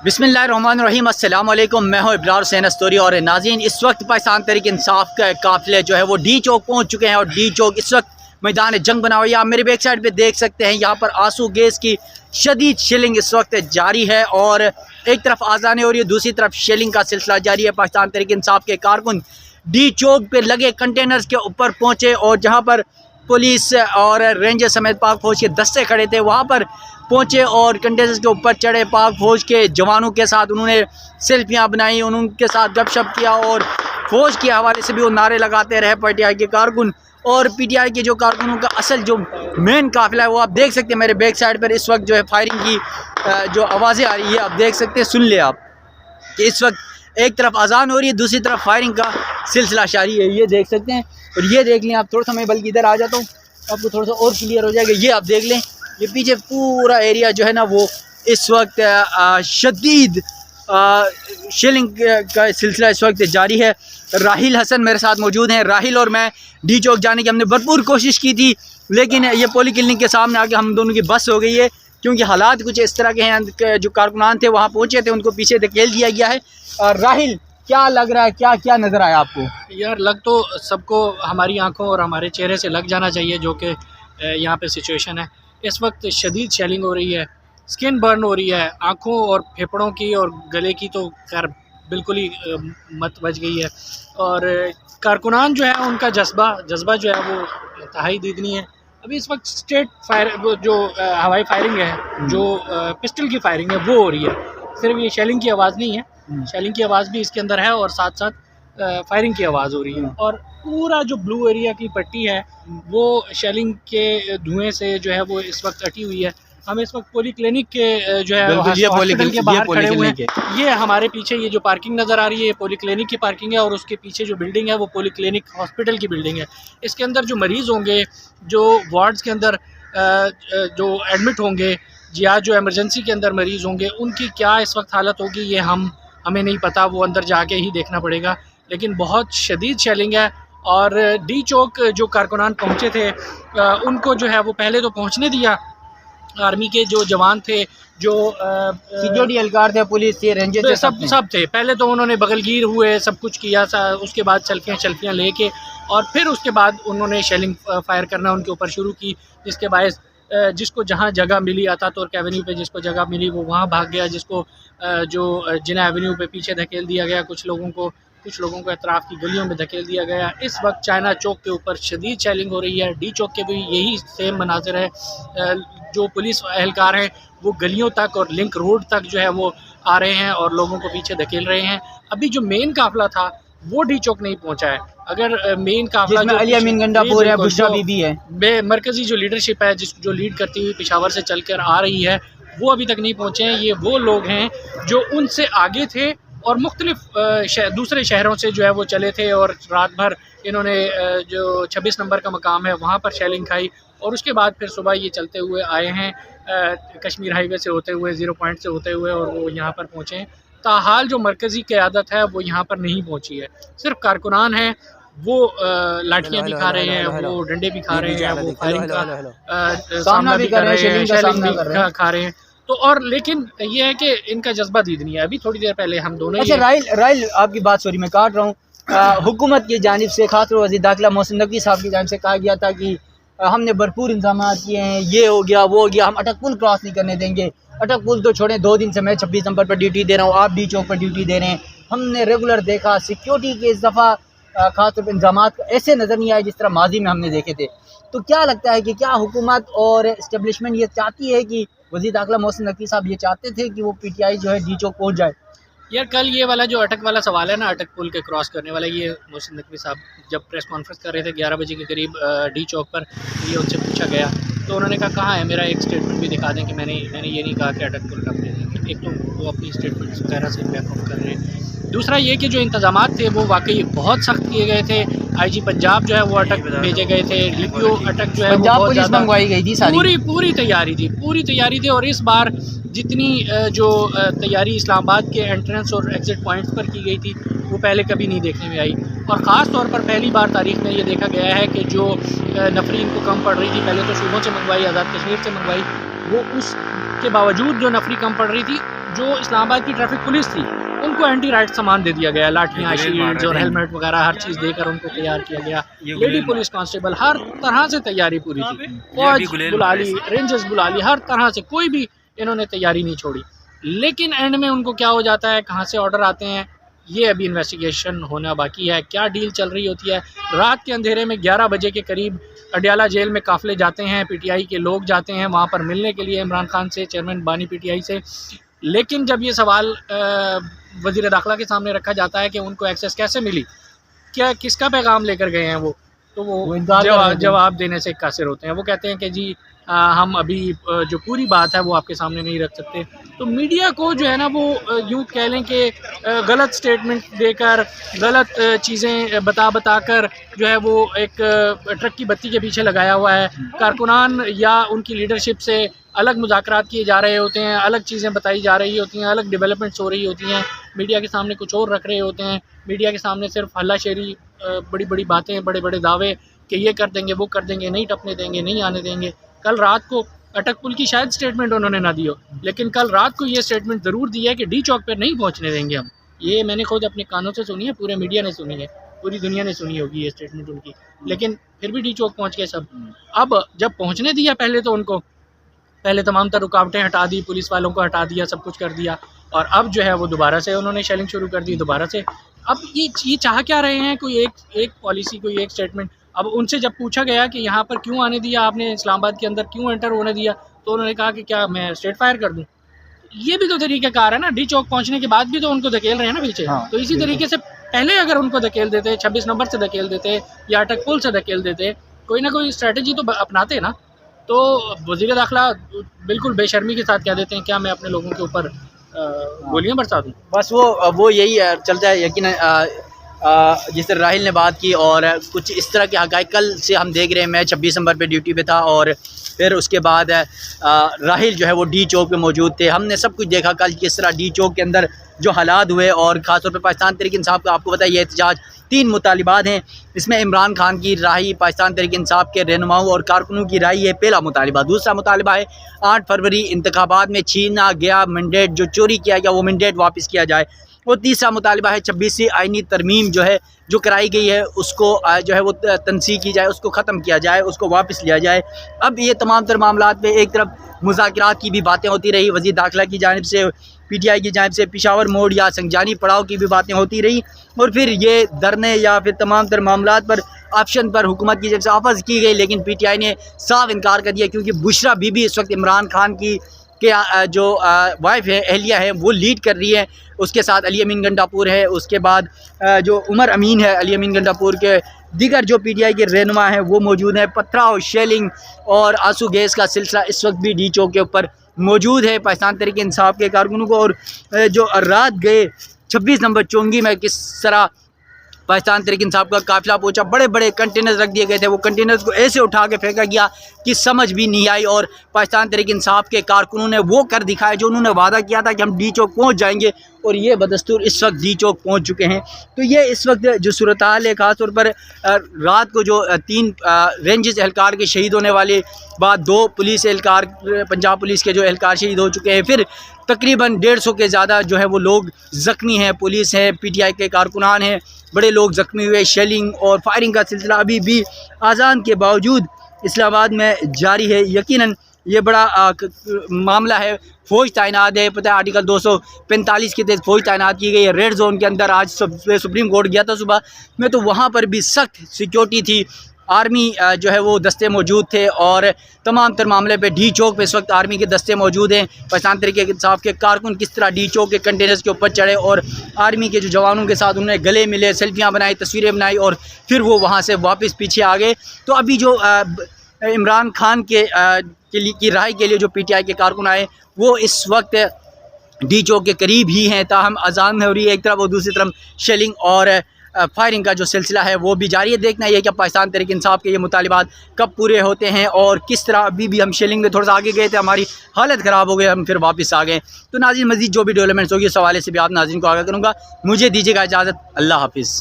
बिस्मिल्लाहिर्रहमानिर्रहीम अस्सलाम वालेकुम। मैं हूं इब्रार हुसैन अस्तूरी और नाज़रीन, इस वक्त पाकिस्तान तहरीक इंसाफ का काफ़िले जो है वो डी चौक पहुंच चुके हैं और डी चौक इस वक्त मैदान जंग बना हुआ है। आप मेरे बैक साइड पे देख सकते हैं, यहाँ पर आंसू गैस की शदीद शेलिंग इस वक्त जारी है और एक तरफ आज़ानें हो रही है, दूसरी तरफ शेलिंग का सिलसिला जारी है। पाकिस्तान तहरीक इंसाफ के कारकुन डी चौक पे लगे कंटेनर्स के ऊपर पहुँचे और जहाँ पर पुलिस और रेंजर समेत पाक फौज के दस्ते खड़े थे वहाँ पर पहुँचे और कंटेनर्स के ऊपर चढ़े। पाक फौज के जवानों के साथ उन्होंने सेल्फियाँ बनाई, उनके साथ गपशप किया और फौज के हवाले से भी वो नारे लगाते रहे पीटीआई के कारकुन। और पीटीआई के जो कारकुनों का असल जो मेन काफिला है वो आप देख सकते हैं मेरे बैक साइड पर इस वक्त जो है फायरिंग की जो आवाज़ें आ रही है आप देख सकते हैं, सुन ले आप कि इस वक्त एक तरफ अजान हो रही है, दूसरी तरफ फायरिंग का सिलसिला जारी है। ये देख सकते हैं और ये देख लें आप, थोड़ा सा मैं बल्कि इधर आ जाता हूँ आपको थोड़ा सा और क्लियर हो जाएगा। ये आप देख लें, ये पीछे पूरा एरिया जो है ना वो इस वक्त शदीद शेलिंग का सिलसिला इस वक्त जारी है। राहिल हसन मेरे साथ मौजूद हैं। राहिल और मैं डी चौक जाने की हमने भरपूर कोशिश की थी, लेकिन ये पोली क्लिनिक के सामने आके हम दोनों की बस हो गई है क्योंकि हालात कुछ इस तरह के हैं। जो कारकुनान थे वहाँ पहुँचे थे, उनको पीछे धकेल दिया गया है। राहिल, क्या लग रहा है, क्या क्या नज़र आया आपको? यार, लग तो सबको हमारी आंखों और हमारे चेहरे से लग जाना चाहिए जो कि यहाँ पे सिचुएशन है। इस वक्त शदीद शेलिंग हो रही है, स्किन बर्न हो रही है, आँखों और फेफड़ों की और गले की तो खैर बिल्कुल ही मत बच गई है। और कारकुनान जो है उनका जज्बा जो है वो इंतहाई दीदनी है। अभी इस वक्त स्ट्रेट फायर जो हवाई फायरिंग है, जो पिस्टल की फायरिंग है वो हो रही है। सिर्फ ये शेलिंग की आवाज़ नहीं है, शेलिंग की आवाज़ भी इसके अंदर है और साथ साथ फायरिंग की आवाज़ हो रही है। और पूरा जो ब्लू एरिया की पट्टी है वो शेलिंग के धुएं से जो है वो इस वक्त अटी हुई है। हम इस वक्त पोली क्लिनिक के जो है हॉस्पिटल के बाहर खड़े हुए हैं। ये हमारे पीछे ये जो पार्किंग नज़र आ रही है ये पोली क्लिनिक की पार्किंग है और उसके पीछे जो बिल्डिंग है वो पोली क्लिनिक हॉस्पिटल की बिल्डिंग है। इसके अंदर जो मरीज़ होंगे, जो वार्ड्स के अंदर जो एडमिट होंगे या जो एमरजेंसी के अंदर मरीज़ होंगे, उनकी क्या इस वक्त हालत होगी ये हमें नहीं पता, वो अंदर जाके ही देखना पड़ेगा। लेकिन बहुत शदीद शेलिंग है और डी चौक जो कारकुनान पहुँचे थे उनको जो है वो पहले तो पहुँचने दिया। आर्मी के जो जवान थे, जो सिक्योरिटी एहलकार थे, पुलिस थे, रेंजर थे, सब थे। पहले तो उन्होंने बगलगीर हुए, सब कुछ किया, उसके बाद सेल्फियाँ लेके और फिर उसके बाद उन्होंने शेलिंग फायर करना उनके ऊपर शुरू की, जिसके बायस जिसको जहाँ जगह मिली अतातुर्क एवेन्यू पे जिसको जगह मिली वो वहाँ भाग गया, जिसको जो जिना एवेन्यू पे पीछे धकेल दिया गया, कुछ लोगों को अतराफ़ की गलियों में धकेल दिया गया। इस वक्त चाइना चौक के ऊपर शदीद शेलिंग हो रही है। डी चौक के भी यही सेम मनाज़िर है। जो पुलिस एहलकार हैं वो गलियों तक और लिंक रोड तक जो है वो आ रहे हैं और लोगों को पीछे धकेल रहे हैं। अभी जो मेन काफ़िला था वो डी चौक नहीं पहुंचा है। अगर मेन काफ़िला जो अली अमीन गंडापुर है, बुशरा बीबी है, मरकज़ी जो लीडरशिप है जो लीड करती हुई पेशावर से चलकर आ रही है, वो अभी तक नहीं पहुँचे हैं। ये वो लोग हैं जो उनसे आगे थे और मुख्तलिफ दूसरे शहरों से जो है वो चले थे और रात भर इन्होंने जो 26 नंबर का मकाम है वहाँ पर शेलिंग खाई और उसके बाद फिर सुबह ये चलते हुए आए हैं कश्मीर हाईवे से होते हुए, 0 पॉइंट से होते हुए और वो यहाँ पर पहुँचे हैं। ताहाल जो मरकज़ी क़यादत है वो यहाँ पर नहीं पहुँची है। सिर्फ कारकुनान हैं, वो लाठियाँ भी खा रहे हैं, वो डंडे भी खा रहे हैं, वो फायरिंग का सामना भी कर रहे हैं, शेलिंग भी खा रहे हैं। तो और लेकिन ये है कि इनका जज्बा दीदनी है। अभी थोड़ी देर पहले हम दोनों अच्छा राइल आपकी बात, सॉरी मैं काट रहा हूँ, हुकूमत की जानिब से खासतौर वज़ीर दाखिला मोहसिन नकवी साहब की जानिब से कहा गया था कि हमने भरपूर इंतजाम किए हैं, ये हो गया वो हो गया, हम अटक पुल क्रॉस नहीं करने देंगे। अटक पुल तो छोड़ें, 2 दिन से मैं 26 नंबर पर ड्यूटी दे रहा हूँ, आप डी चौक पर ड्यूटी दे रहे हैं। हमने रेगुलर देखा सिक्योरिटी के इस दफ़ा खासतौर पर इंतजाम ऐसे नज़र नहीं आए जिस तरह माजी में हमने देखे थे। तो क्या लगता है कि क्या हुकूमत और इस्टेब्लिशमेंट ये चाहती है कि वज़ीर दाखिला मोहसिन नकवी साहब ये चाहते थे कि वो पीटीआई जो है डी चौक पहुँच जाए? यार, कल ये वाला जो अटक वाला सवाल है ना, अटक पुल के क्रॉस करने वाला, ये मोहसिन नकवी साहब जब प्रेस कॉन्फ्रेंस कर रहे थे 11 बजे के करीब डी चौक पर, ये उनसे पूछा गया तो उन्होंने कहा है मेरा एक स्टेटमेंट भी दिखा दें कि मैंने ये नहीं कहा कि अटक पुल अपने देंगे। एक तो वो अपनी स्टेटमेंट वगैरह से बैकआउट कर रहे हैं। दूसरा ये कि जो इंतजामात थे वो वाकई बहुत सख्त किए गए थे। आईजी पंजाब जो है वो अटक भेजे गए थे, डीपीओ अटक जो है वो बहुत ज़्यादा मंगवाई गई थी, पूरी तैयारी थी। और इस बार जितनी जो तैयारी इस्लामाबाद के एंट्रेंस और एग्ज़िट पॉइंट्स पर की गई थी वो पहले कभी नहीं देखने में आई। और ख़ास तौर पर पहली बार तारीख़ में ये देखा गया है कि जो नफरी इनको कम पड़ रही थी, पहले तो सूबों से मंगवाई, आज़ाद कश्मीर से मंगवाई, वो उसके बावजूद जो नफरी कम पड़ रही थी जो इस्लामाबाद की ट्रैफिक पुलिस थी उनको एंटी राइट सामान दे दिया गया, लाठियाँ, शील्ड और हेलमेट वगैरह हर चीज़ देकर उनको तैयार किया गया। लेडी पुलिस कांस्टेबल, हर तरह से तैयारी पूरी थी, फौज बुला ली, रेंजर्स बुला ली, हर तरह से कोई भी इन्होंने तैयारी नहीं छोड़ी। लेकिन एंड में उनको क्या हो जाता है, कहाँ से ऑर्डर आते हैं, ये अभी इन्वेस्टिगेशन होना बाकी है। क्या डील चल रही होती है। रात के अंधेरे में 11 बजे के करीब अडयाला जेल में काफ़िले जाते हैं, पीटीआई के लोग जाते हैं वहाँ पर मिलने के लिए इमरान खान से, चेयरमैन बानी पीटीआई से। लेकिन जब ये सवाल वज़ीर दाखिला के सामने रखा जाता है कि उनको एक्सेस कैसे मिली, क्या किसका पैगाम लेकर गए हैं वो, तो वो जवाब देने से कासिर होते हैं। वो कहते हैं कि जी हम अभी जो पूरी बात है वो आपके सामने नहीं रख सकते। तो मीडिया को जो है ना वो यूँ कह लें कि गलत स्टेटमेंट देकर, गलत चीज़ें बता कर जो है वो एक ट्रक की बत्ती के पीछे लगाया हुआ है। कारकुनान या उनकी लीडरशिप से अलग मुज़ाकरात किए जा रहे होते हैं, अलग चीज़ें बताई जा रही होती हैं, अलग डेवलपमेंट्स हो रही होती हैं, मीडिया के सामने कुछ और रख रहे होते हैं। मीडिया के सामने सिर्फ हल्लाशेरी, बड़ी बड़ी बातें, बड़े बड़े दावे कि ये कर देंगे, वो कर देंगे, नहीं टपने देंगे, नहीं आने देंगे। कल रात को अटक पुल की शायद स्टेटमेंट उन्होंने ना दी हो, लेकिन कल रात को ये स्टेटमेंट ज़रूर दी है कि डी चौक पर नहीं पहुंचने देंगे हम। ये मैंने खुद अपने कानों से सुनी है, पूरे मीडिया ने सुनी है, पूरी दुनिया ने सुनी होगी ये स्टेटमेंट उनकी। लेकिन फिर भी डी चौक पहुँच गए सब। अब जब पहुँचने दिया पहले तो उनको, पहले तमाम तर रुकावटें हटा दी, पुलिस वालों को हटा दिया, सब कुछ कर दिया, और अब जो है वो दोबारा से उन्होंने शेलिंग शुरू कर दी दोबारा से। अब ये चाह क्या रहे हैं, कोई एक पॉलिसी, कोई एक स्टेटमेंट। अब उनसे जब पूछा गया कि यहाँ पर क्यों आने दिया आपने, इस्लामाबाद के अंदर क्यों एंटर होने दिया, तो उन्होंने कहा कि क्या मैं स्ट्रेट फायर कर दूँ। ये भी तो तरीक़ाकार है ना, डी चौक पहुँचने के बाद भी तो उनको धकेल रहे हैं ना पीछे। तो इसी तरीके से पहले अगर उनको धकेल देते, 26 नंबर से धकेल देते या अटक पुल से धकेल देते, कोई ना कोई स्ट्रैटेजी तो अपनाते ना। तो वज़ीर दाखिला बिल्कुल बेशर्मी के साथ कह देते हैं क्या मैं अपने लोगों के ऊपर गोलियां बरसा दूँ। बस वो यही चलता है। यकीन जिस तरह राहिल ने बात की और कुछ इस तरह के हक़ाइक़ कल से हम देख रहे हैं। मैं 26 नंबर पे ड्यूटी पे था और फिर उसके बाद राहिल जो है वो डी चौक पे मौजूद थे। हमने सब कुछ देखा कल किस तरह डी चौक के अंदर जो हालात हुए, और ख़ासतौर पे पाकिस्तान तहरीक इंसाफ का आपको पता है ये एहतजाज 3 मुतालिबात हैं। इसमें इमरान खान की राही, पाकिस्तान तहरीक इंसाफ के रहनुमाओं और कारकुनों की राही है पहला मुतालिबा। दूसरा मुतालिबा है 8 फरवरी इंतखाबात में छीना गया मैंडेट, जो चोरी किया गया वो मैंडेट वापस किया जाए। और तीसरा मुतालिबा है 26वीं आइनी तरमीम जो है जो कराई गई है उसको जो है वो तनसीह की जाए, उसको ख़त्म किया जाए, उसको वापस लिया जाए। अब ये तमाम तर मामलात पे एक तरफ मुज़ाकरात की भी बातें होती रही, वज़ीर दाखिला की जानिब से, पीटीआई की जानिब से पेशावर मोड़ या संजानी पड़ाव की भी बातें होती रही, और फिर ये धरने या फिर तमाम तर मामलात पर ऑप्शन पर हुकूमत की जब से वापस की गई। लेकिन पीटीआई ने साफ इनकार कर दिया, क्योंकि बुशरा बीबी इस वक्त इमरान खान की जो वाइफ है, अहलिया है, वो लीड कर रही है। उसके साथ अली अमीन गंडापुर है, उसके बाद जो उमर अमीन है, अली अमीन गंडापुर के दीगर जो पीटीआई के रहनुमा हैं वो मौजूद हैं। पथराव, शेलिंग और आंसू गैस का सिलसिला इस वक्त भी डी चौक के ऊपर मौजूद है। पाकिस्तान तहरीक इंसाफ के कारकुनों को और जो रात गए 26 नंबर चोंगी में किस तरह पाकिस्तान तहरीक इंसाफ का काफिला पहुंचा, बड़े बड़े कंटेनर्स रख दिए गए थे, वो कंटेनर्स को ऐसे उठा के फेंका गया कि समझ भी नहीं आई। और पाकिस्तान तहरीक इंसाफ के कारकुनों ने वो कर दिखाया जो उन्होंने वादा किया था कि हम डी चौक पहुंच जाएंगे, और ये बदस्तूर इस वक्त डी चौक पहुंच चुके हैं। तो ये इस वक्त जो सूरत हाल है, ख़ासतौर पर रात को जो 3 रेंजेस एहलकार के शहीद होने वाले बाद 2 पुलिस एहलकार, पंजाब पुलिस के जो एहलकार शहीद हो चुके हैं, फिर तकरीबन 150 के ज़्यादा जो है वो लोग ज़ख्मी हैं, पुलिस है, पीटीआई के कारकुनान हैं, बड़े लोग ज़ख्मी हुए। शेलिंग और फायरिंग का सिलसिला अभी भी आज़ान के बावजूद इस्लामाबाद में जारी है। यकीनन ये बड़ा मामला है। फ़ौज तैनात है, पता है आर्टिकल 245 के तहत फ़ौज तैनात की गई है रेड जोन के अंदर। आज सुप्रीम कोर्ट गया था सुबह में, तो वहाँ पर भी सख्त सिक्योरिटी थी, आर्मी जो है वो दस्ते मौजूद थे, और तमाम तर मामले पे डी चौक पे इस वक्त आर्मी के दस्ते मौजूद हैं। पाकिस्तान तहरीक इंसाफ के कारकुन किस तरह डी चौक के कंटेनर्स के ऊपर चढ़े और आर्मी के जो जवानों के साथ उन्होंने गले मिले, सेल्फियाँ बनाई, तस्वीरें बनाई, और फिर वो वहाँ से वापस पीछे आ गए। तो अभी जो इमरान खान की राय के लिए जो पीटीआई के कारकुन आए वो इस वक्त डी चौक के करीब ही हैं, ताहम अजान हो रही है एक तरफ, और दूसरी तरफ शेलिंग और फायरिंग का जो सिलसिला है वो भी जारी है। देखना ये कि पाकिस्तान तहरीक इंसाफ के ये मुतालिबात कब पूरे होते हैं, और किस तरह। अभी भी हम शेलिंग में थोड़ा सा आगे गए थे, हमारी हालत ख़राब हो गई, हम फिर वापस आ गए। तो नाज़रीन मज़ीद जो भी डेवलपमेंट्स होगी इस हवाले से भी आप नाज़रीन को आगाह करूँगा। मुझे दीजिएगा इजाज़त, अल्लाह हाफिज़।